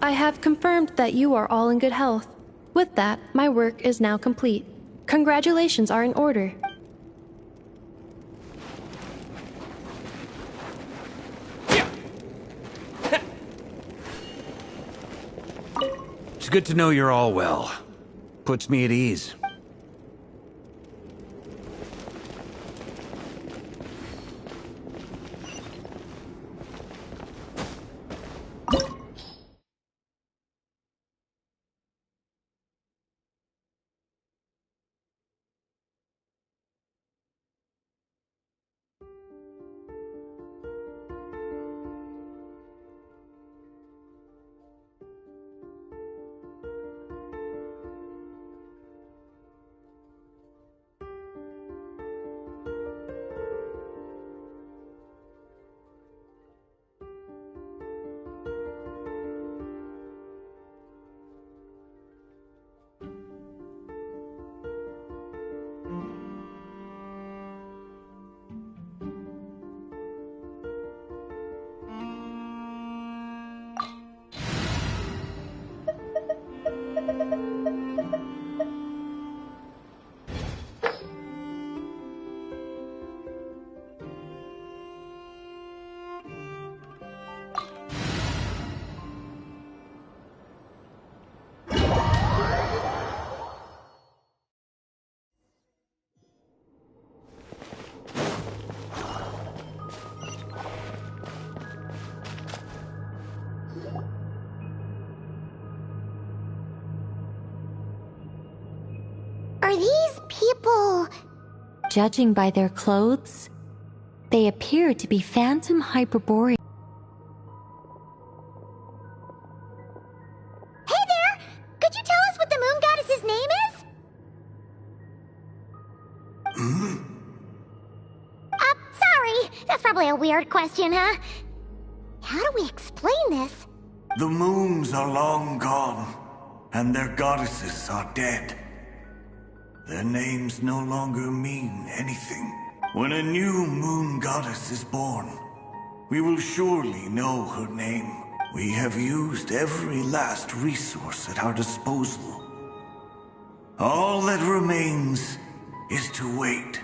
I have confirmed that you are all in good health. With that, my work is now complete. Congratulations are in order. It's good to know you're all well. Puts me at ease. Are these people... Judging by their clothes, they appear to be phantom Hyperboreans. Hey there! Could you tell us what the moon goddess's name is? Sorry. That's probably a weird question, huh? How do we explain this? The moons are long gone, and their goddesses are dead. Their names no longer mean anything. When a new moon goddess is born, we will surely know her name. We have used every last resource at our disposal. All that remains is to wait,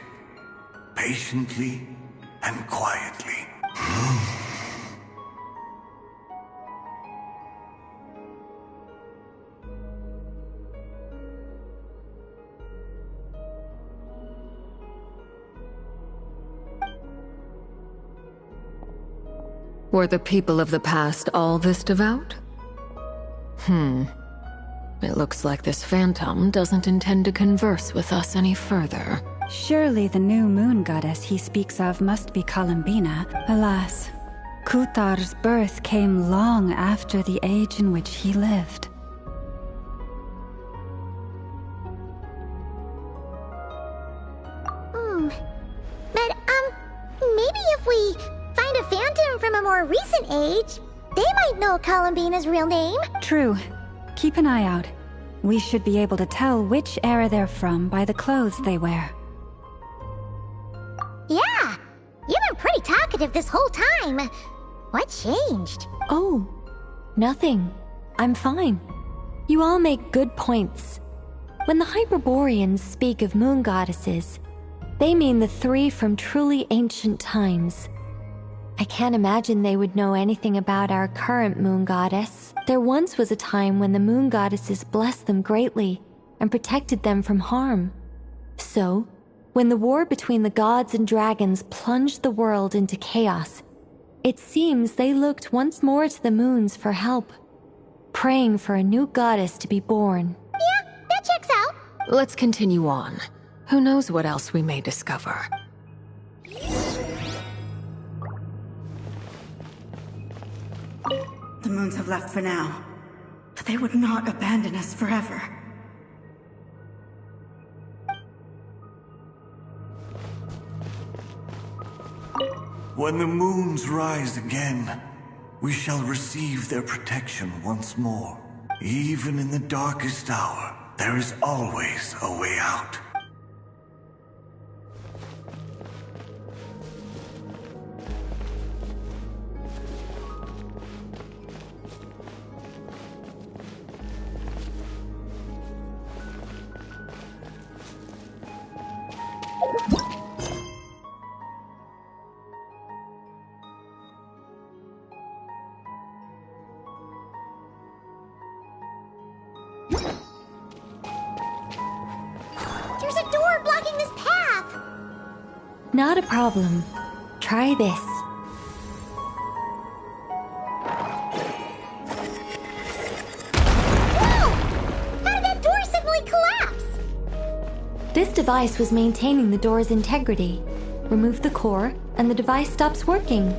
patiently and quietly. Were the people of the past all this devout? It looks like this phantom doesn't intend to converse with us any further. Surely the new moon goddess he speaks of must be Columbina. Alas, Kuthar's birth came long after the age in which he lived. But, maybe if we find a phantom from a more recent age, they might know Columbina's real name. True. Keep an eye out. We should be able to tell which era they're from by the clothes they wear. Yeah, you've been pretty talkative this whole time. What changed? Oh, nothing. I'm fine. You all make good points. When the Hyperboreans speak of moon goddesses, they mean the three from truly ancient times. I can't imagine they would know anything about our current moon goddess. There once was a time when the moon goddesses blessed them greatly and protected them from harm. So, when the war between the gods and dragons plunged the world into chaos, it seems they looked once more to the moons for help, praying for a new goddess to be born. Yeah, that checks out. Let's continue on. Who knows what else we may discover? The moons have left for now, but they would not abandon us forever. When the moons rise again, we shall receive their protection once more. Even in the darkest hour, there is always a way out. Not a problem. Try this. Whoa! How did that door suddenly collapse? This device was maintaining the door's integrity. Remove the core, and the device stops working.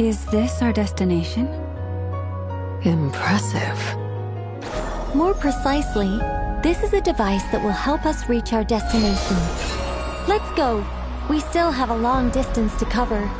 Is this our destination? Impressive. More precisely, this is a device that will help us reach our destination. Let's go. We still have a long distance to cover.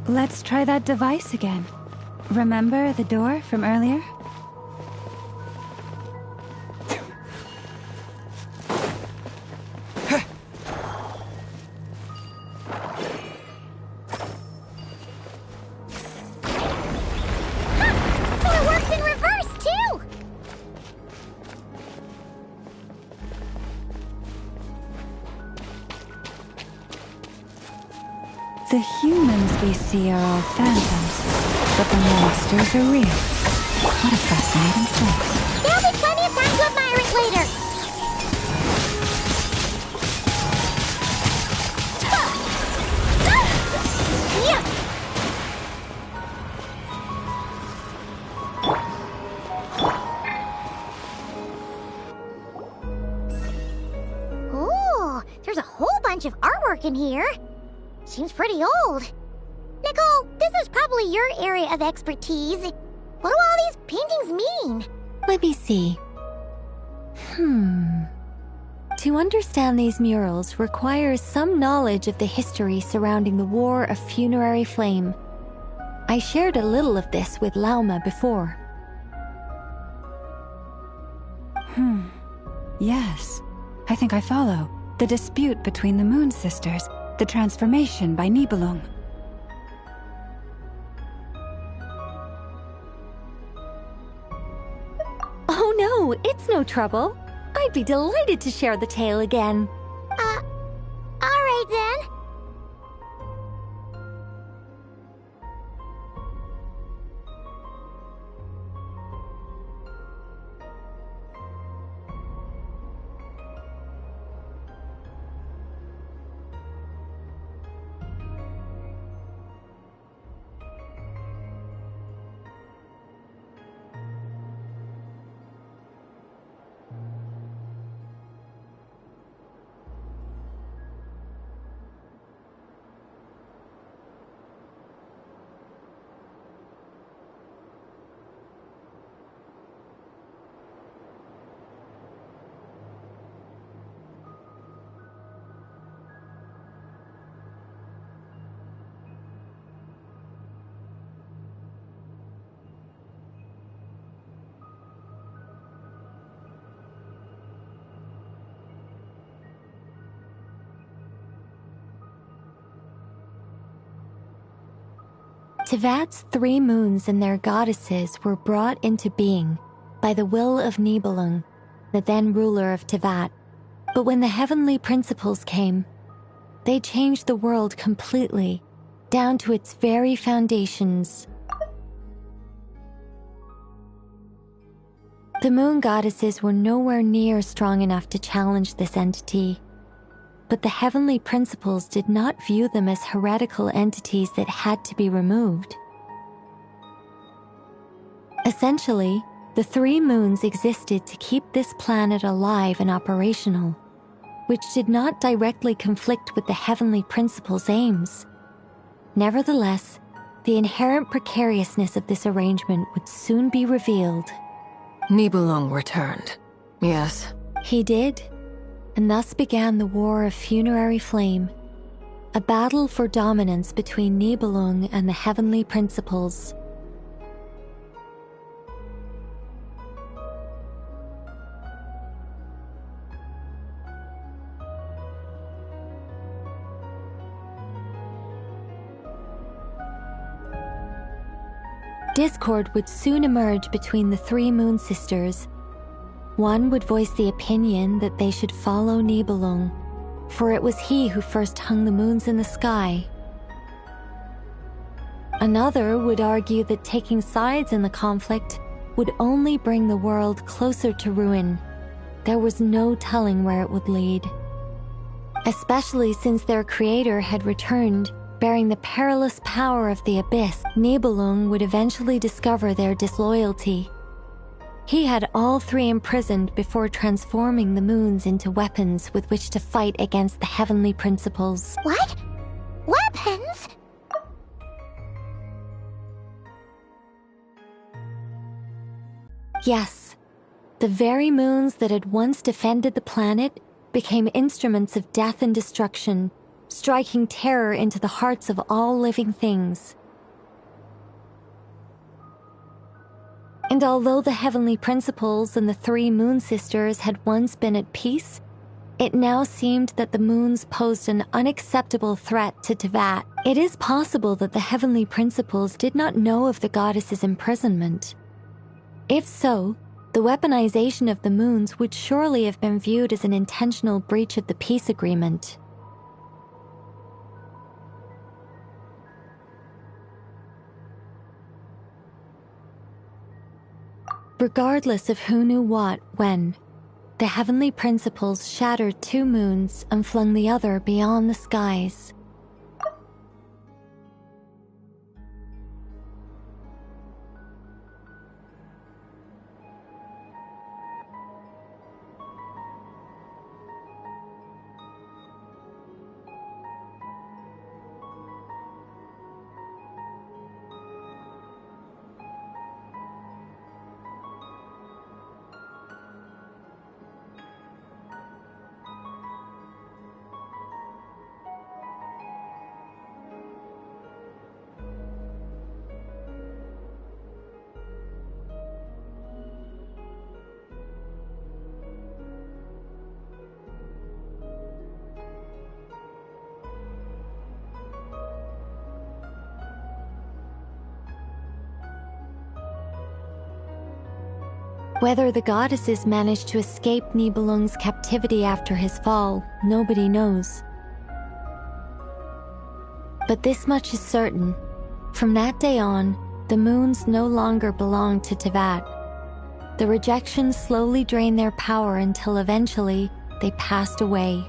Let's try that device again. Remember the door from earlier? The humans we see are all phantoms, but the monsters are real. What a fascinating place. There'll be plenty of time to admire it later. Ooh, there's a whole bunch of artwork in here. Seems pretty old. Nicole, this is probably your area of expertise. What do all these paintings mean? Let me see. To understand these murals requires some knowledge of the history surrounding the War of Funerary Flame. I shared a little of this with Lauma before. Yes, I think I follow. The dispute between the Moon Sisters, the transformation by Nibelung. Oh no, it's no trouble. I'd be delighted to share the tale again. Alright then. Tevat's 3 moons and their goddesses were brought into being by the will of Nibelung, the then ruler of Tevat. But when the heavenly principles came, they changed the world completely, down to its very foundations. The moon goddesses were nowhere near strong enough to challenge this entity, but the heavenly principles did not view them as heretical entities that had to be removed. Essentially, the 3 moons existed to keep this planet alive and operational, which did not directly conflict with the heavenly principles' aims. Nevertheless, the inherent precariousness of this arrangement would soon be revealed. Nibelung returned. Yes. He did, and thus began the War of Funerary Flame, a battle for dominance between Nibelung and the heavenly principles. Discord would soon emerge between the 3 moon sisters. One would voice the opinion that they should follow Nibelung, for it was he who first hung the moons in the sky. Another would argue that taking sides in the conflict would only bring the world closer to ruin. There was no telling where it would lead. Especially since their creator had returned, bearing the perilous power of the abyss. Nibelung would eventually discover their disloyalty. He had all 3 imprisoned before transforming the moons into weapons with which to fight against the heavenly principles. What? Weapons? Yes, the very moons that had once defended the planet became instruments of death and destruction, striking terror into the hearts of all living things. And although the heavenly principles and the 3 moon sisters had once been at peace, it now seemed that the moons posed an unacceptable threat to Teyvat. It is possible that the heavenly principles did not know of the goddess's imprisonment. If so, the weaponization of the moons would surely have been viewed as an intentional breach of the peace agreement. Regardless of who knew what, when, the heavenly principles shattered 2 moons and flung the other beyond the skies. Whether the goddesses managed to escape Nibelung's captivity after his fall, nobody knows. But this much is certain. From that day on, the moons no longer belonged to Teyvat. The rejection slowly drained their power until eventually they passed away.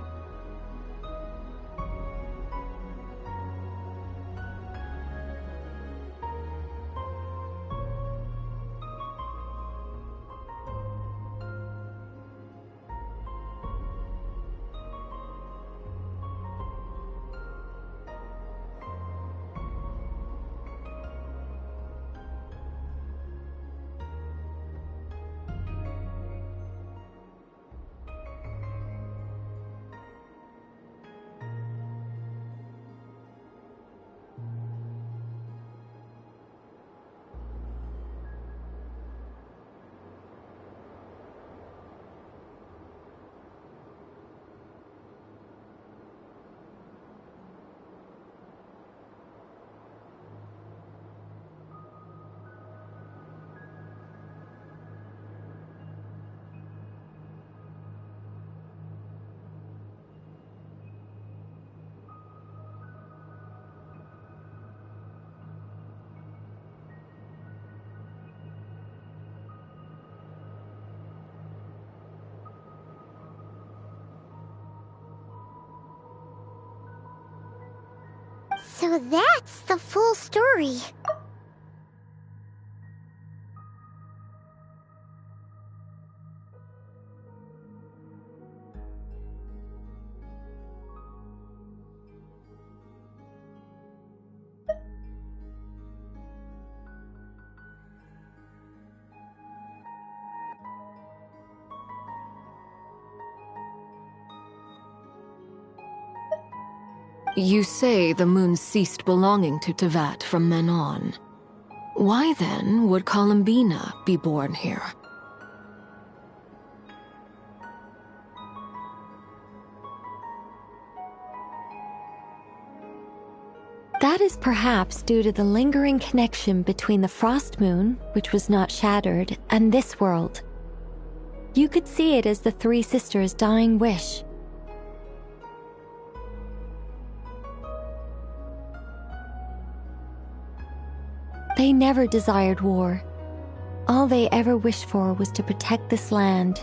So that's the full story. You say the moon ceased belonging to Tevat from then on. Why then would Columbina be born here? That is perhaps due to the lingering connection between the frost moon, which was not shattered, and this world. You could see it as the three sisters' dying wish. They never desired war. All they ever wished for was to protect this land.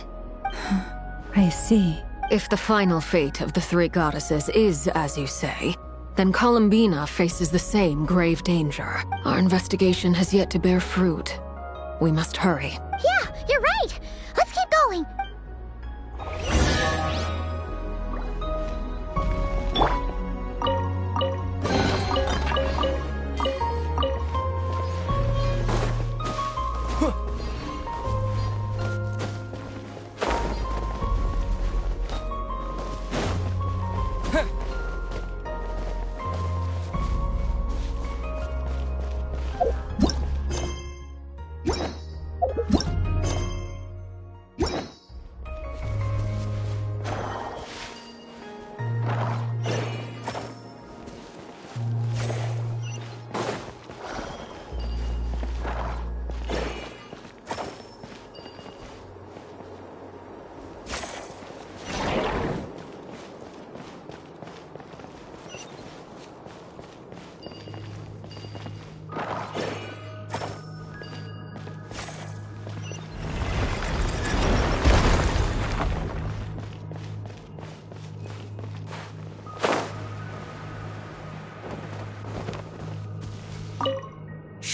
I see. If the final fate of the three goddesses is as you say, then Columbina faces the same grave danger. Our investigation has yet to bear fruit. We must hurry. Yeah, you're right! Let's keep going!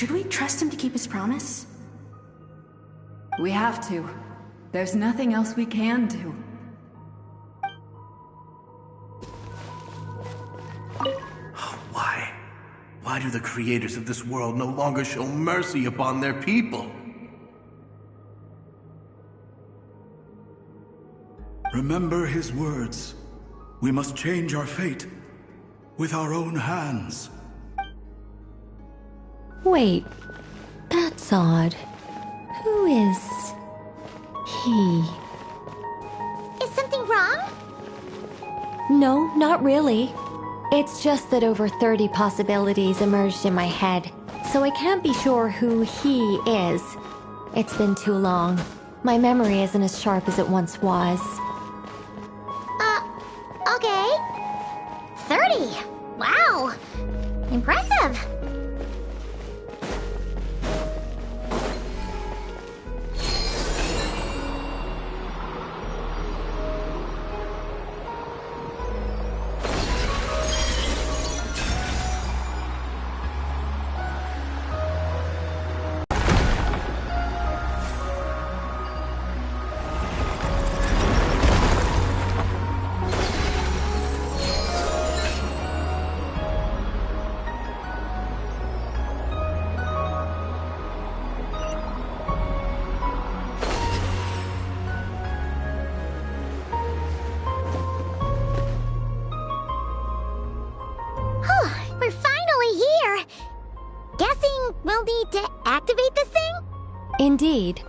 Should we trust him to keep his promise? We have to. There's nothing else we can do. Why? Why do the creators of this world no longer show mercy upon their people? Remember his words. We must change our fate with our own hands. Wait, that's odd. Who is he? Is something wrong? No, not really. It's just that over 30 possibilities emerged in my head, so I can't be sure who he is. It's been too long. My memory isn't as sharp as it once was. Okay. 30! Wow! Impressive! We're finally here! Guessing we'll need to activate this thing? Indeed.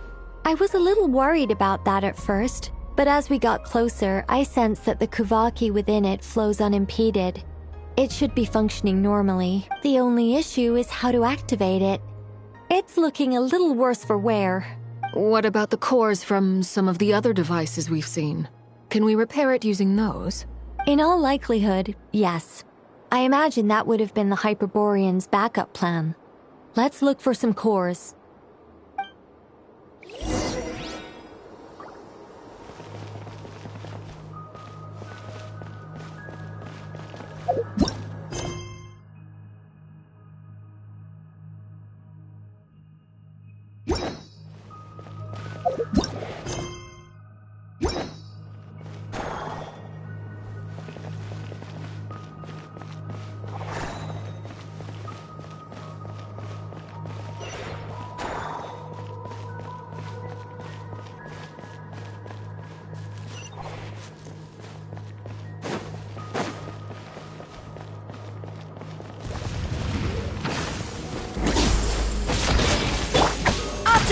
I was a little worried about that at first, but as we got closer, I sensed that the Kuvaki within it flows unimpeded. It should be functioning normally. The only issue is how to activate it. It's looking a little worse for wear. What about the cores from some of the other devices we've seen? Can we repair it using those? In all likelihood, yes. I imagine that would have been the Hyperborean's backup plan. Let's look for some cores.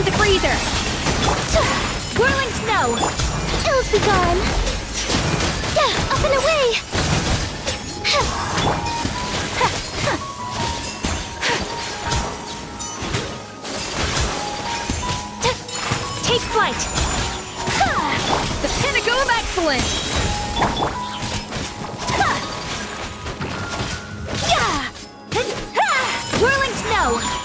to the freezer! Whirling snow! Ills be gone! Up and away! Take flight! The pinnacle of excellence! Whirling snow!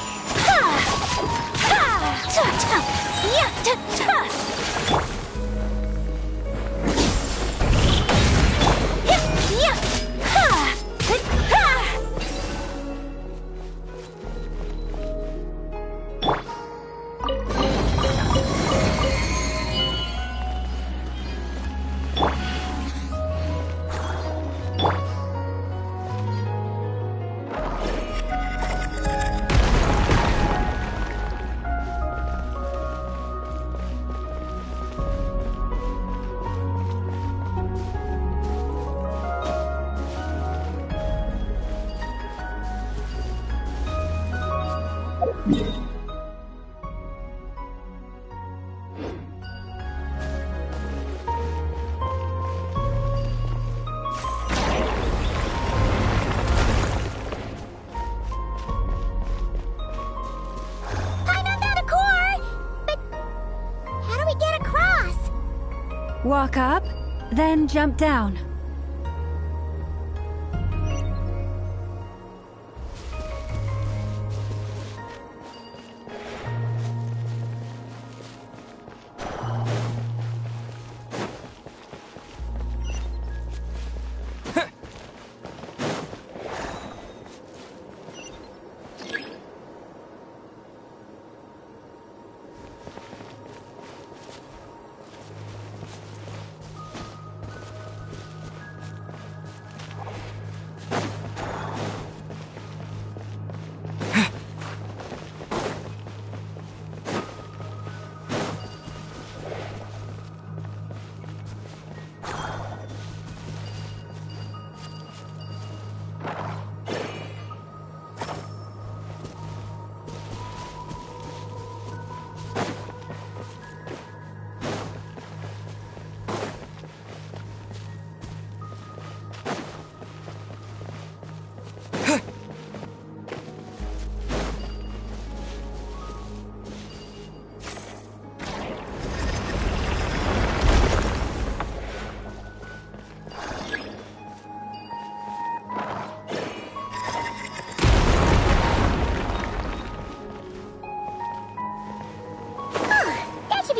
Walk up, then jump down.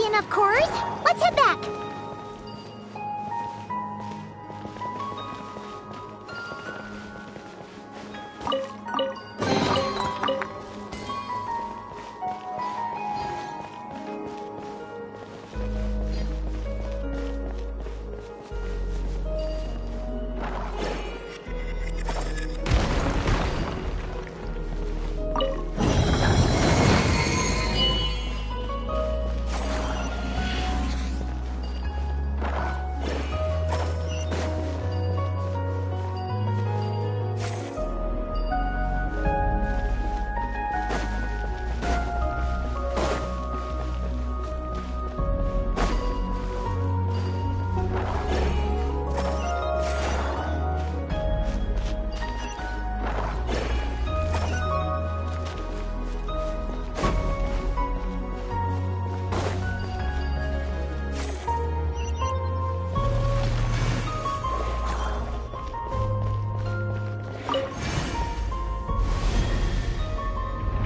Enough cores. Let's head back.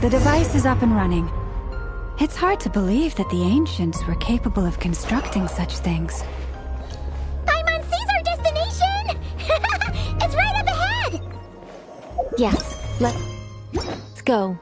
The device is up and running. It's hard to believe that the ancients were capable of constructing such things. Paimon sees our destination! It's right up ahead! Yes, let's go.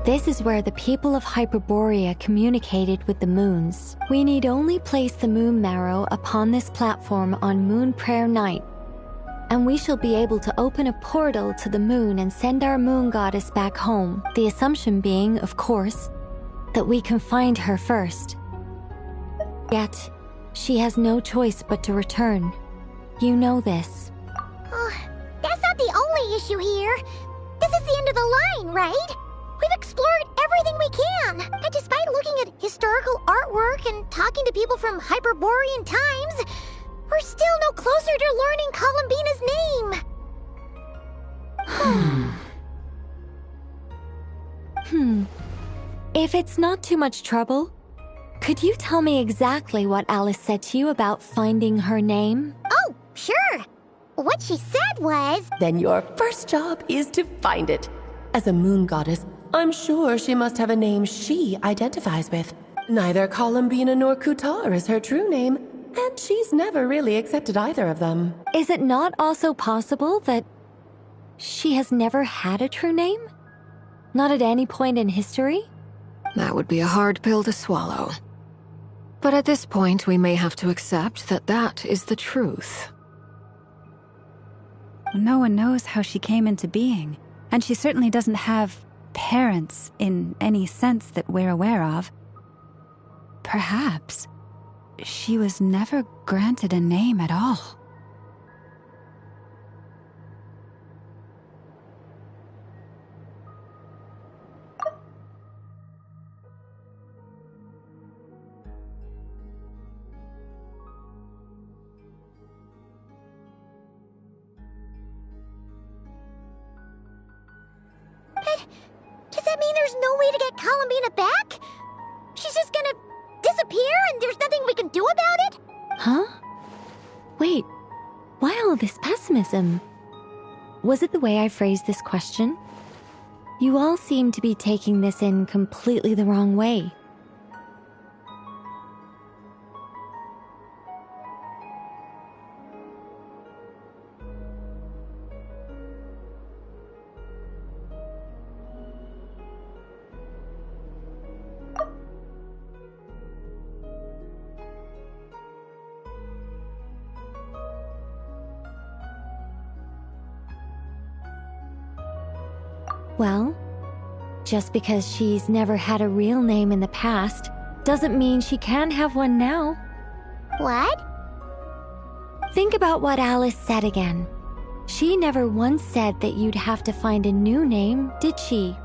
This is where the people of Hyperborea communicated with the moons. We need only place the moon marrow upon this platform on Moon Prayer Night, and we shall be able to open a portal to the moon and send our moon goddess back home. The assumption being, of course, that we can find her first. Yet, she has no choice but to return. You know this. That's not the only issue here. This is the end of the line, right? We've explored everything we can. And despite looking at historical artwork and talking to people from Hyperborean times, we're still no closer to learning Columbina's name. If it's not too much trouble, could you tell me exactly what Alice said to you about finding her name? Oh, sure. What she said was... Then your first job is to find it. As a moon goddess, I'm sure she must have a name she identifies with. Neither Columbina nor Kutar is her true name, and she's never really accepted either of them. Is it not also possible that she has never had a true name? Not at any point in history? That would be a hard pill to swallow. But at this point, we may have to accept that that is the truth. No one knows how she came into being, and she certainly doesn't have parents in any sense that we're aware of. Perhaps she was never granted a name at all. Does that mean there's no way to get Columbina back? She's just gonna disappear and there's nothing we can do about it? Huh? Wait, why all this pessimism? Was it the way I phrased this question? You all seem to be taking this in completely the wrong way. Well, just because she's never had a real name in the past doesn't mean she can't have one now. What? Think about what Alice said again. She never once said that you'd have to find a new name, did she?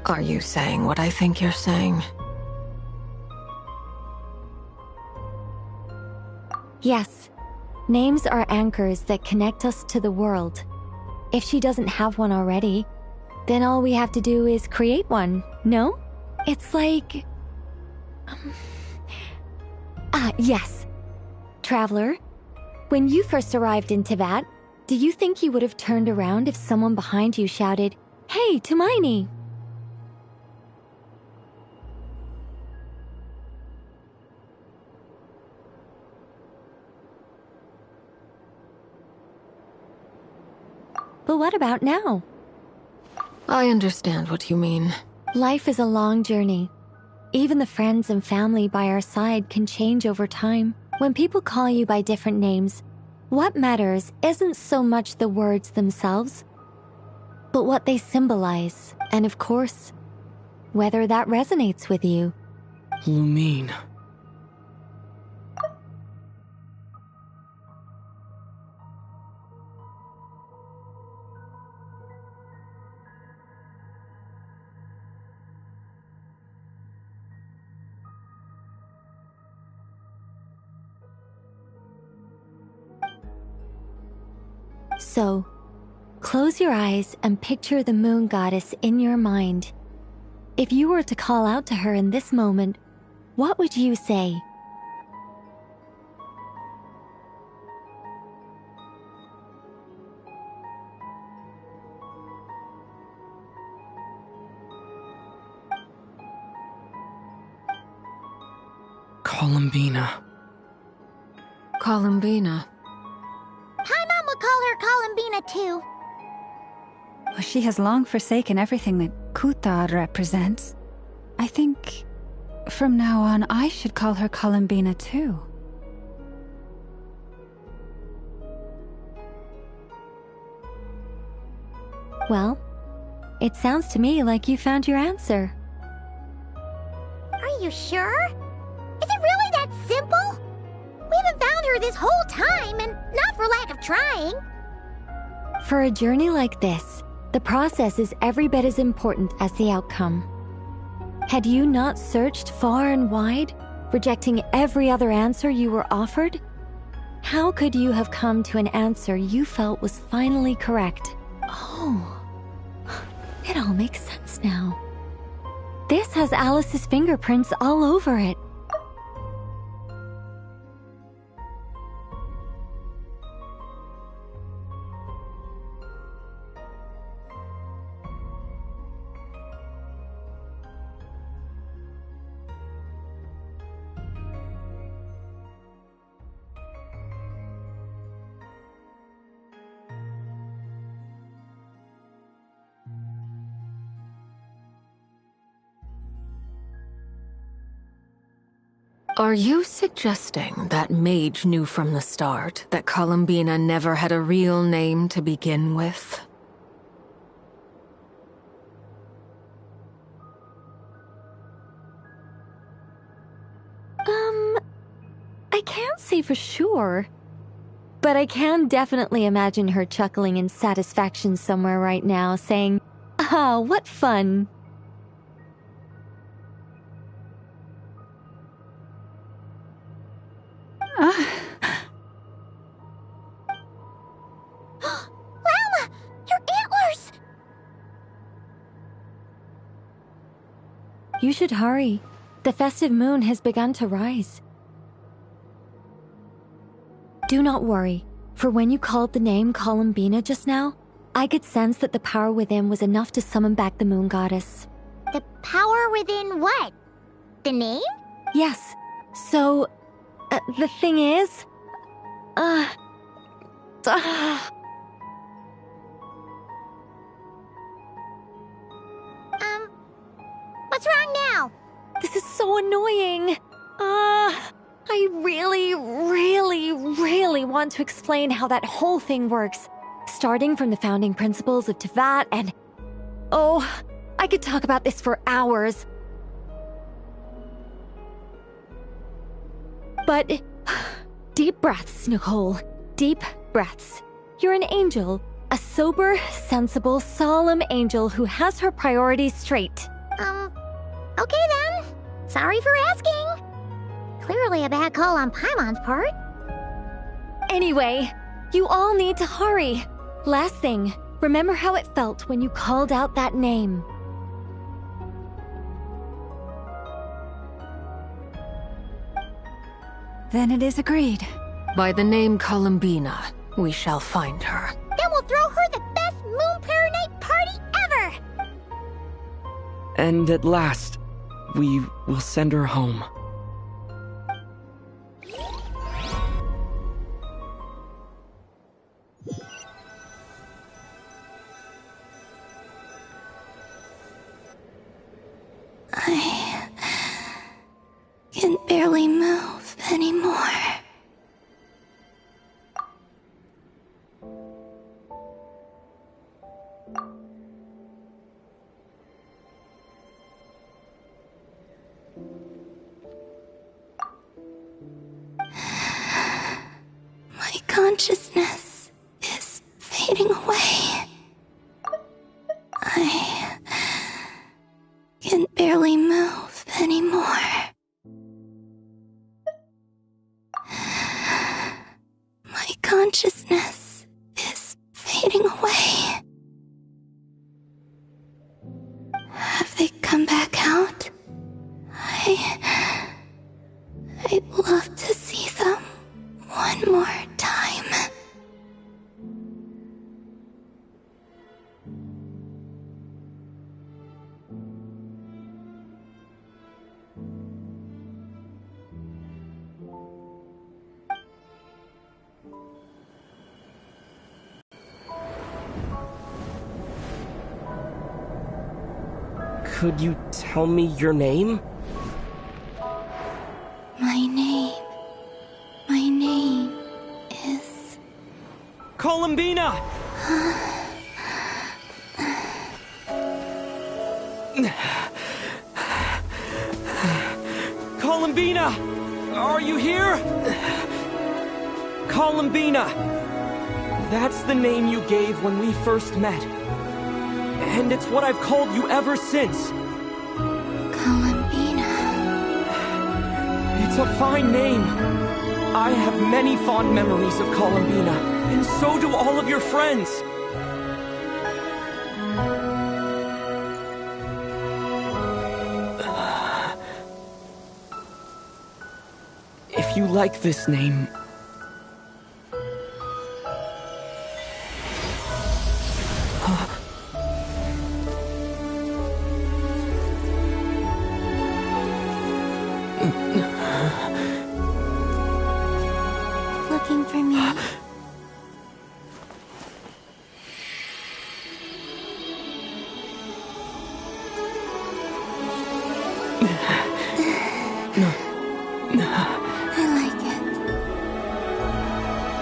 Are you saying what I think you're saying? Yes. Names are anchors that connect us to the world. If she doesn't have one already, then all we have to do is create one, no? It's like... yes. Traveler, when you first arrived in Teyvat, do you think you would have turned around if someone behind you shouted, "Hey, Tumaini"? But what about now? I understand what you mean. Life is a long journey. Even the friends and family by our side can change over time. When people call you by different names, what matters isn't so much the words themselves, but what they symbolize, and of course, whether that resonates with you. Lumine. So, close your eyes and picture the moon goddess in your mind. If you were to call out to her in this moment, what would you say? Columbina. Columbina. Paimon would call her Columbina too. Well, she has long forsaken everything that Kutar represents. I think from now on I should call her Columbina too. Well, it sounds to me like you found your answer. Are you sure? Is it really that simple? We haven't found her this whole time, and not for lack of trying. For a journey like this, the process is every bit as important as the outcome. Had you not searched far and wide, rejecting every other answer you were offered, how could you have come to an answer you felt was finally correct? Oh, it all makes sense now. This has Alice's fingerprints all over it. Are you suggesting that mage knew from the start that Columbina never had a real name to begin with? I can't say for sure, but I can definitely imagine her chuckling in satisfaction somewhere right now, saying, "Ah, what fun." Llama! Your antlers! You should hurry. The festive moon has begun to rise. Do not worry, for when you called the name Columbina just now, I could sense that the power within was enough to summon back the moon goddess. The power within what? The name? Yes. So, the thing is... What's wrong now? This is so annoying. I really want to explain how that whole thing works. Starting from the founding principles of Tevat and... Oh, I could talk about this for hours. But... Deep breaths, Nicole. Deep breaths. You're an angel. A sober, sensible, solemn angel who has her priorities straight. Okay then. Sorry for asking. Clearly a bad call on Paimon's part. Anyway, you all need to hurry. Last thing, remember how it felt when you called out that name. Then it is agreed. By the name Columbina, we shall find her. Then we'll throw her the best Moon Pair Night party ever! And at last, we will send her home. I can barely move anymore. My consciousness is fading away. I can barely move anymore. My consciousness is fading away. Have they come back out? I'd love to see them one more time. Could you tell me your name? My name is... Columbina! Columbina! Are you here? Columbina! That's the name you gave when we first met. And it's what I've called you ever since. Columbina. It's a fine name. I have many fond memories of Columbina, and so do all of your friends. If you like this name... Looking for me? I like it.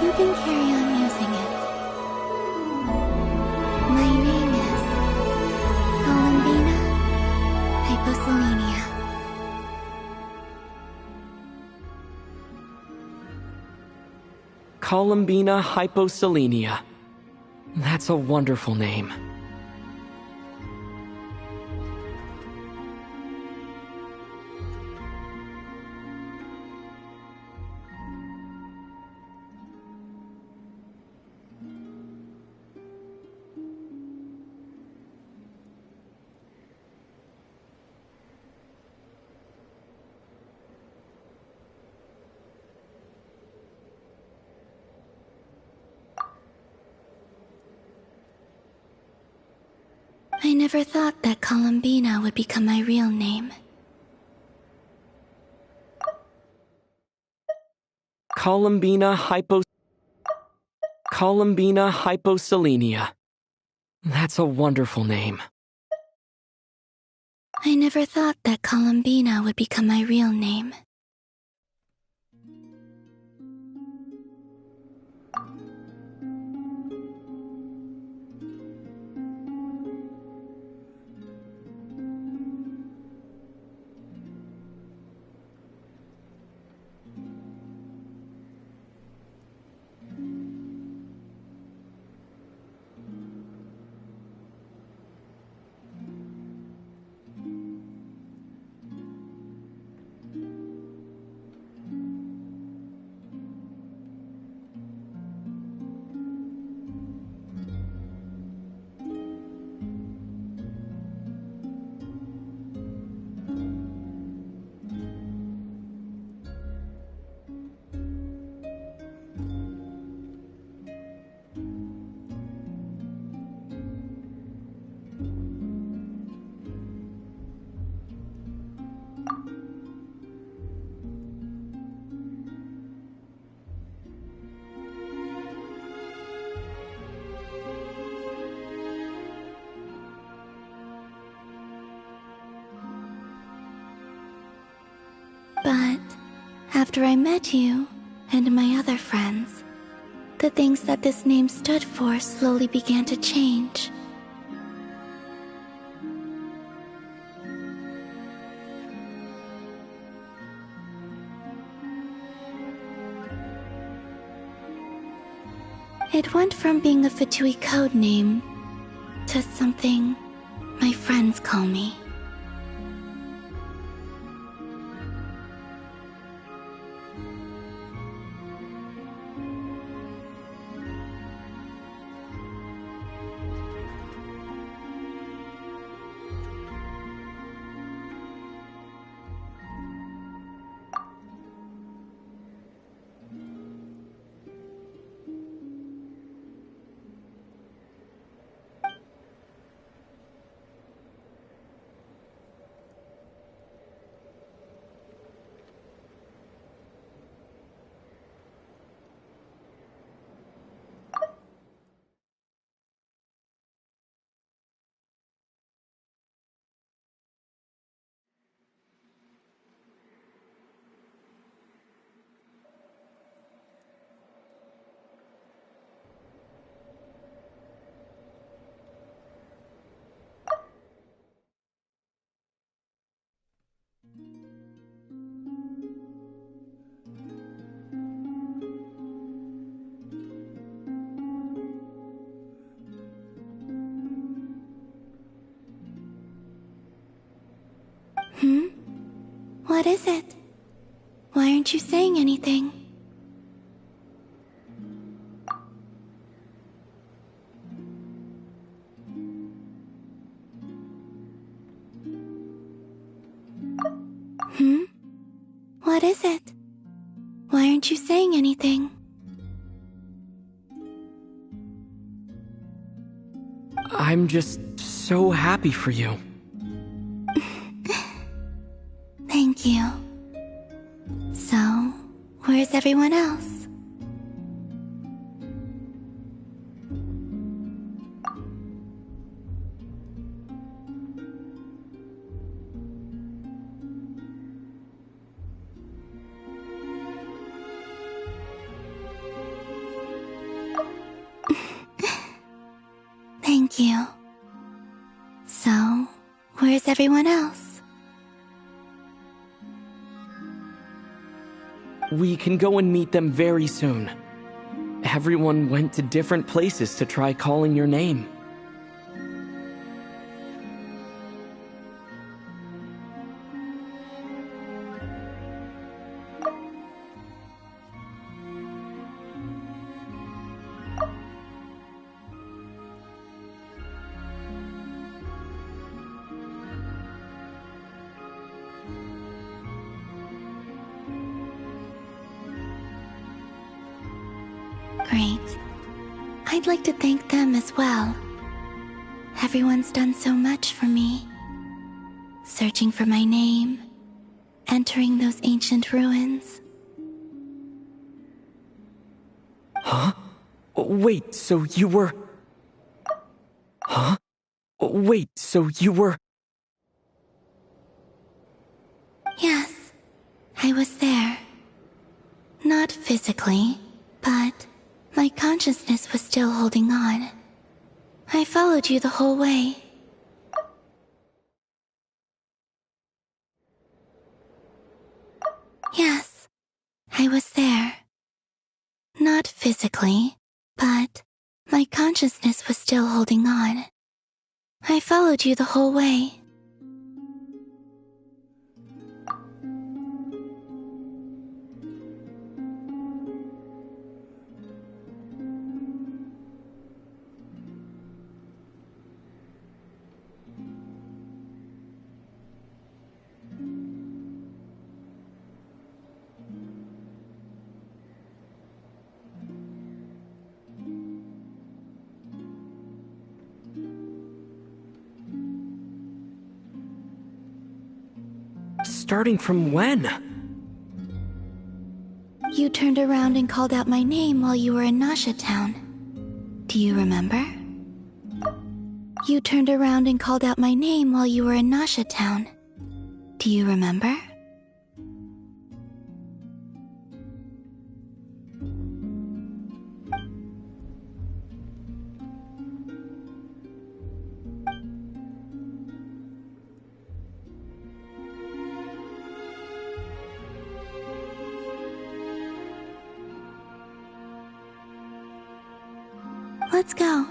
You can carry on using it. My name is Columbina Hyposelenia. Columbina Hyposelenia. That's a wonderful name. I never thought that Columbina would become my real name. Columbina Hyposelenia. That's a wonderful name. I never thought that Columbina would become my real name. But after I met you and my other friends, the things that this name stood for slowly began to change. It went from being a Fatui code name to something my friends call me. What is it? Why aren't you saying anything? What is it? Why aren't you saying anything? I'm just so happy for you. Thank you. So, where's everyone else? Thank you. So, where's everyone else? We can go and meet them very soon. Everyone went to different places to try calling your name. Great. I'd like to thank them as well. Everyone's done so much for me. Searching for my name, entering those ancient ruins. Huh? Wait, so you were... Huh? Wait, so you were... Yes, I was there. Not physically, but my consciousness was still holding on. I followed you the whole way. Yes, I was there. Not physically, but my consciousness was still holding on. I followed you the whole way. Starting from when? You turned around and called out my name while you were in Nasha Town. Do you remember? You turned around and called out my name while you were in Nasha Town. Do you remember? Let's go.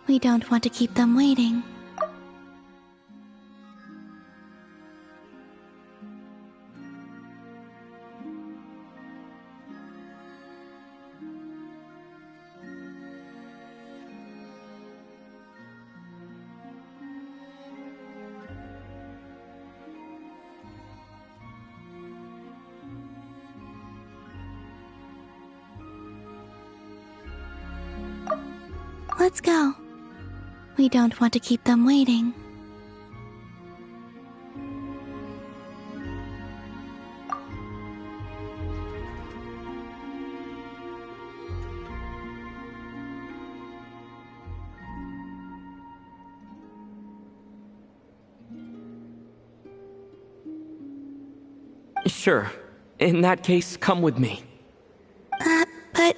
We don't want to keep them waiting. Let's go. We don't want to keep them waiting. Sure. In that case, come with me. But...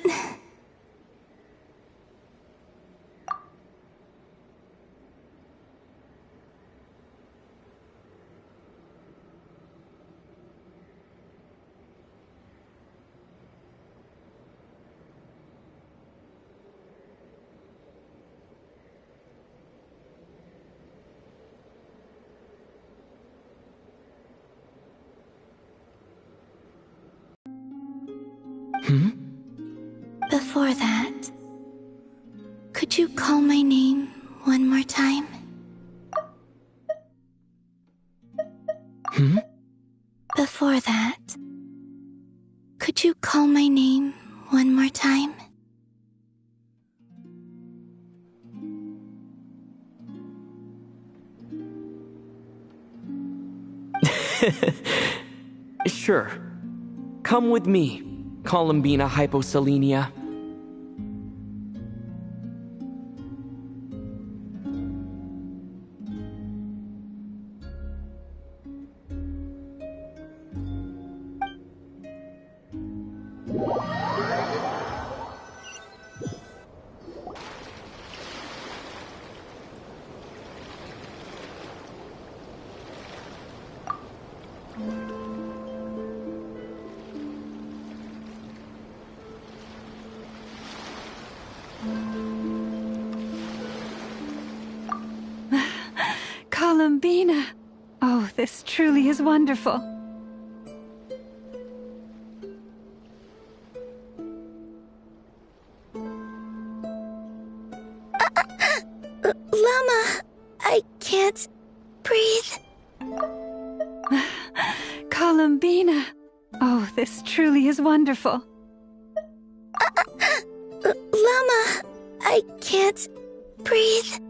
Before that, could you call my name one more time? Before that, could you call my name one more time? Sure. Come with me, Columbina Hyposelenia. Columbina! Oh, this truly is wonderful. Llama, I can't breathe. Columbina! Oh, this truly is wonderful. Llama, I can't breathe.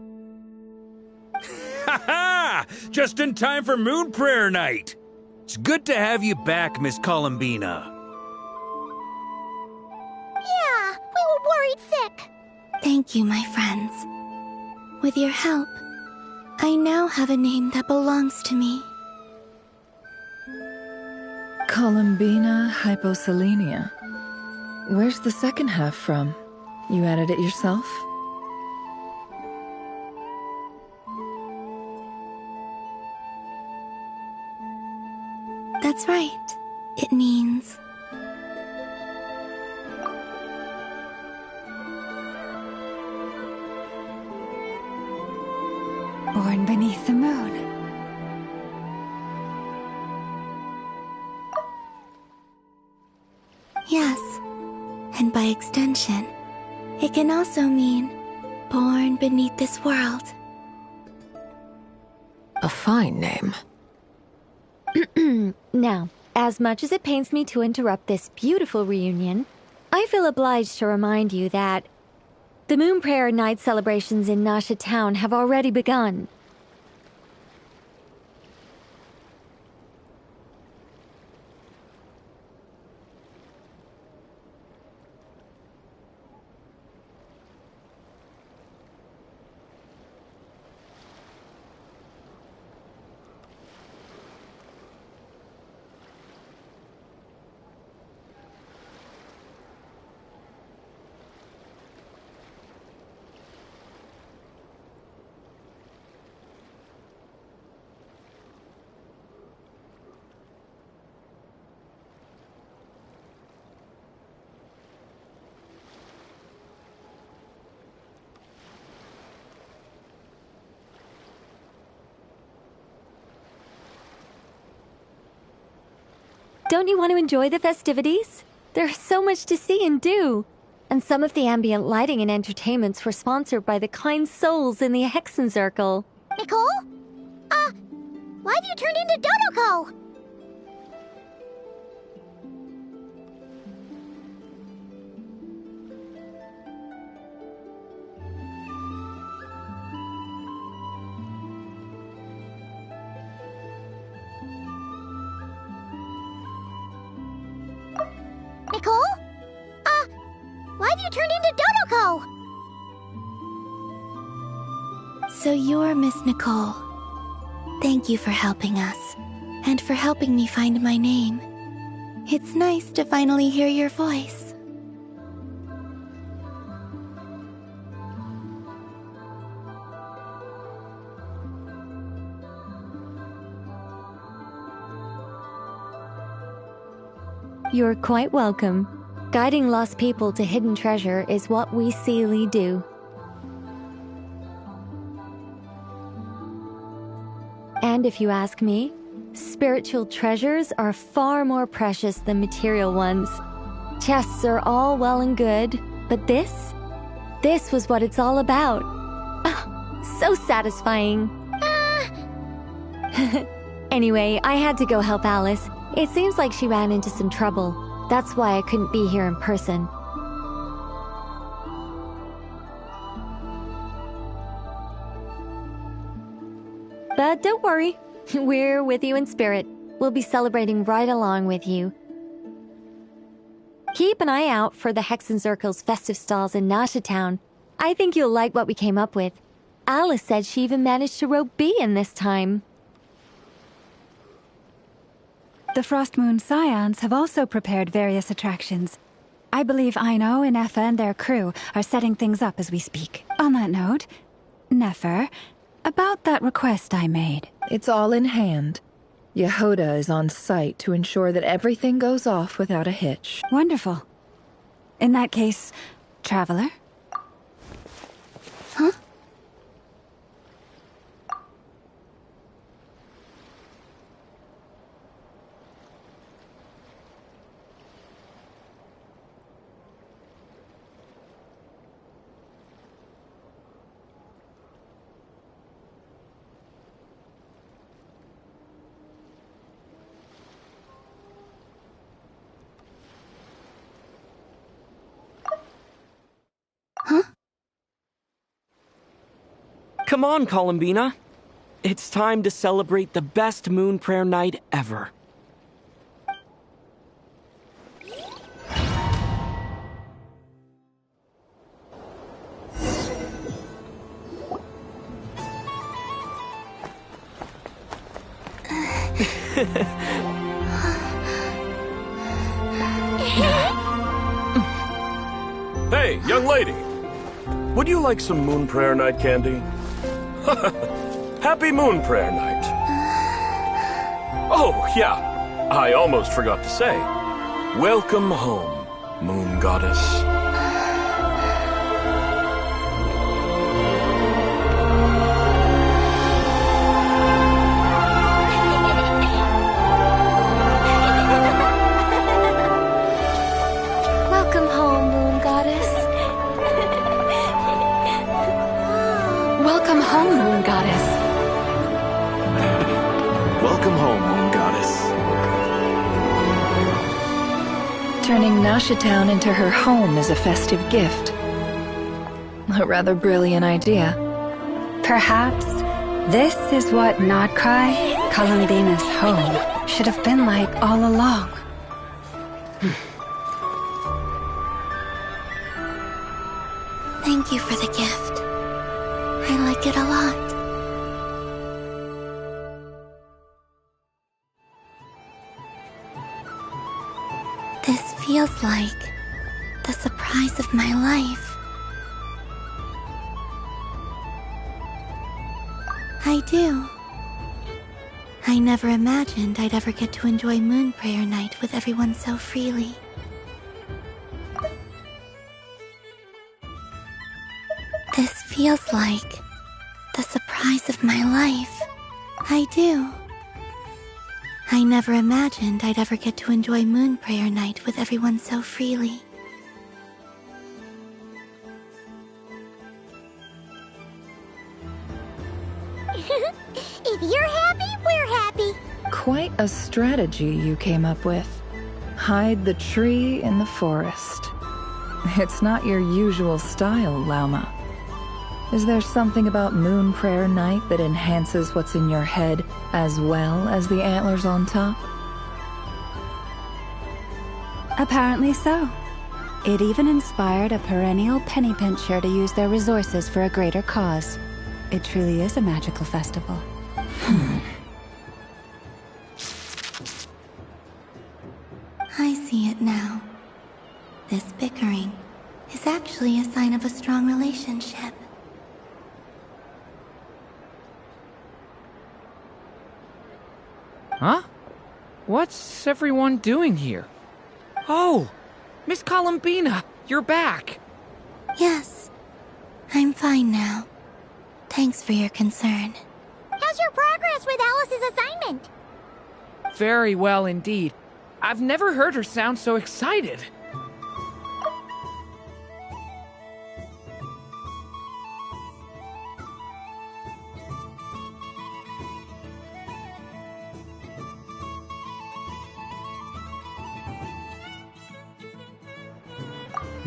Ha ha! Just in time for Moon Prayer Night! It's good to have you back, Miss Columbina. Yeah, we were worried sick. Thank you, my friends. With your help, I now have a name that belongs to me. Columbina Hyposelenia. Where's the second half from? You added it yourself? That's right. It means... Born beneath the moon. Yes. And by extension, it can also mean born beneath this world. A fine name. Now, as much as it pains me to interrupt this beautiful reunion, I feel obliged to remind you that the Moon Prayer Night celebrations in Nasha Town have already begun. Don't you want to enjoy the festivities? There's so much to see and do. And some of the ambient lighting and entertainments were sponsored by the kind souls in the Hexen Circle. Nicole? Why have you turned into Dodoko? Nicole? Why have you turned into Dodoko? So you're Miss Nicole. Thank you for helping us, and for helping me find my name. It's nice to finally hear your voice. You're quite welcome. Guiding lost people to hidden treasure is what we Seelie do. And if you ask me, spiritual treasures are far more precious than material ones. Chests are all well and good, but this was what it's all about. So satisfying. Anyway, I had to go help Alice. It seems like she ran into some trouble. That's why I couldn't be here in person. But don't worry, we're with you in spirit. We'll be celebrating right along with you. Keep an eye out for the Hexenzirkel's festive stalls in Nasha Town. I think you'll like what we came up with. Alice said she even managed to rope B in this time. The Frost Moon Scions have also prepared various attractions. I believe Aino, Nefer, and their crew are setting things up as we speak. On that note, Nefer, about that request I made. It's all in hand. Yehoda is on site to ensure that everything goes off without a hitch. Wonderful. In that case, Traveler? Huh? Come on, Columbina. It's time to celebrate the best moon prayer night ever. Hey, young lady. Would you like some moon prayer night candy? Happy Moon Prayer Night. Oh, yeah. I almost forgot to say. Welcome home, Moon Goddess. Welcome home, Moon Goddess. Welcome home, Moon Goddess. Welcome home, Moon Goddess. Turning Nasha Town into her home is a festive gift. A rather brilliant idea. Perhaps this is what Nodcry, Columbina's home, should have been like all along. Thank you for the gift. I like it a lot. This feels like the surprise of my life. I do. I never imagined I'd ever get to enjoy Moon Prayer Night with everyone so freely. This feels like the surprise of my life. I do. I never imagined I'd ever get to enjoy Moon Prayer Night with everyone so freely. If you're happy, we're happy. Quite a strategy you came up with. Hide the tree in the forest. It's not your usual style, Lauma. Is there something about Moon Prayer Night that enhances what's in your head as well as the antlers on top? Apparently so. It even inspired a perennial penny pincher to use their resources for a greater cause. It truly is a magical festival. I see it now. This bickering is actually a sign of a strong relationship. Huh? What's everyone doing here? Oh! Miss Columbina, you're back! Yes, I'm fine now. Thanks for your concern. How's your progress with Alice's assignment? Very well indeed. I've never heard her sound so excited.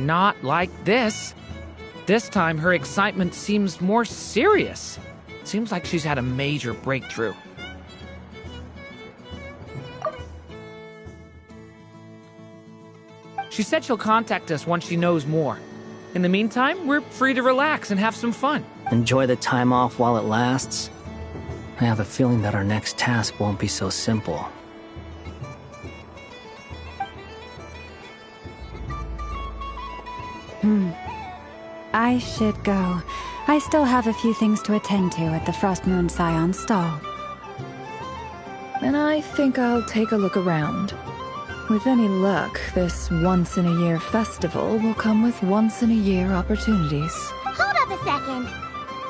Not like this. This time, her excitement seems more serious. Seems like she's had a major breakthrough. She said she'll contact us once she knows more. In the meantime, we're free to relax and have some fun. Enjoy the time off while it lasts. I have a feeling that our next task won't be so simple. I should go. I still have a few things to attend to at the Frost Moon Scion's stall. And I think I'll take a look around. With any luck, this once-in-a-year festival will come with once-in-a-year opportunities. Hold up a second.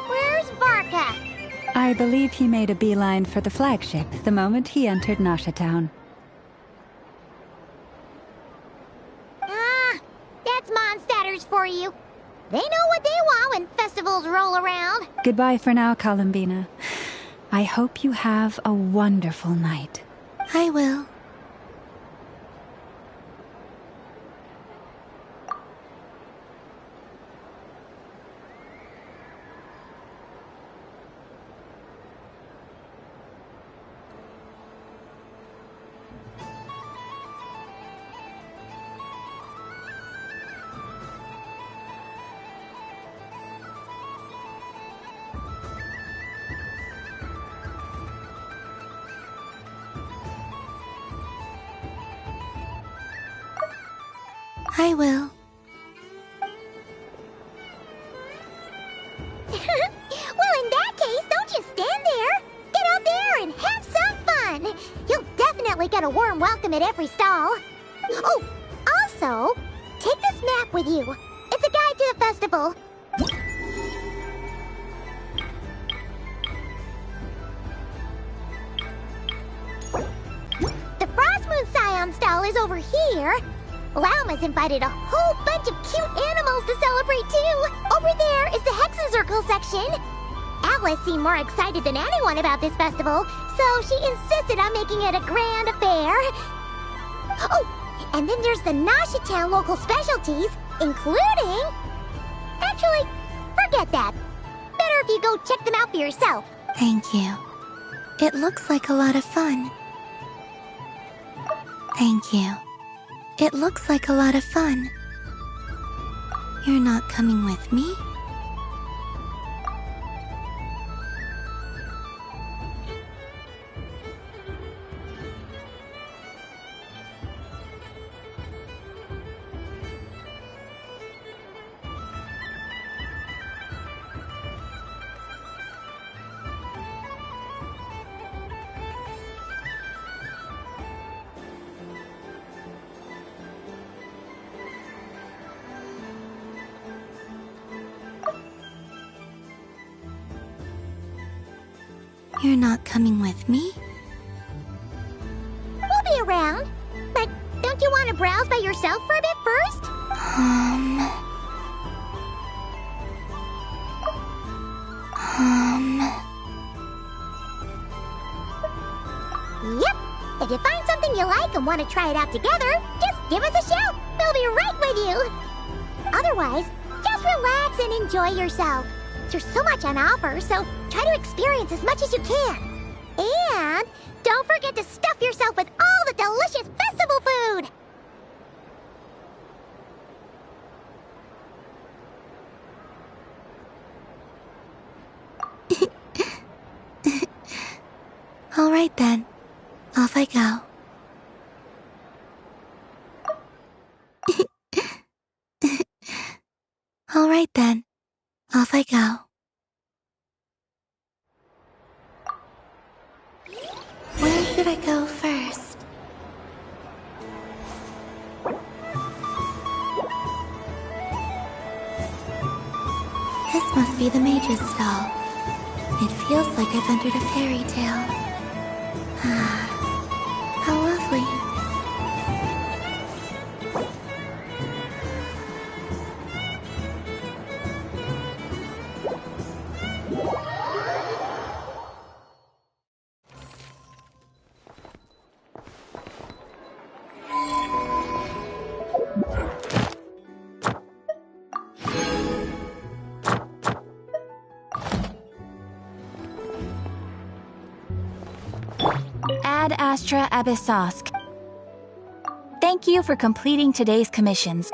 Where's Varka? I believe he made a beeline for the flagship the moment he entered Nasha Town. Ah, that's Mondstadters for you. They know what they want when festivals roll around. Goodbye for now, Columbina. I hope you have a wonderful night. I will. I will. Well, in that case, don't just stand there. Get out there and have some fun. You'll definitely get a warm welcome at every stall. Oh, also, take this map with you. It's a guide to the festival. The Frost Moon Scion stall is over here. Lauma's invited a whole bunch of cute animals to celebrate too. Over there is the Hexen section. Alice seemed more excited than anyone about this festival, so she insisted on making it a grand affair. Oh, and then there's the Nasha Town local specialties, including... Actually, forget that. Better if you go check them out for yourself. Thank you. It looks like a lot of fun. Thank you. It looks like a lot of fun. You're not coming with me? You're not coming with me? We'll be around. But don't you want to browse by yourself for a bit first? Yep. If you find something you like and want to try it out together, just give us a shout. We'll be right with you. Otherwise, just relax and enjoy yourself. There's so much on offer, so try to experience as much as you can. And don't forget to stuff yourself with all the delicious festival food! All right then. Off I go. All right then. Off I go. Where should I go first? This must be the mage's stall. It feels like I've entered a fairy tale. Ah, how lovely. Ad Astra Abyssosk. Thank you for completing today's commissions.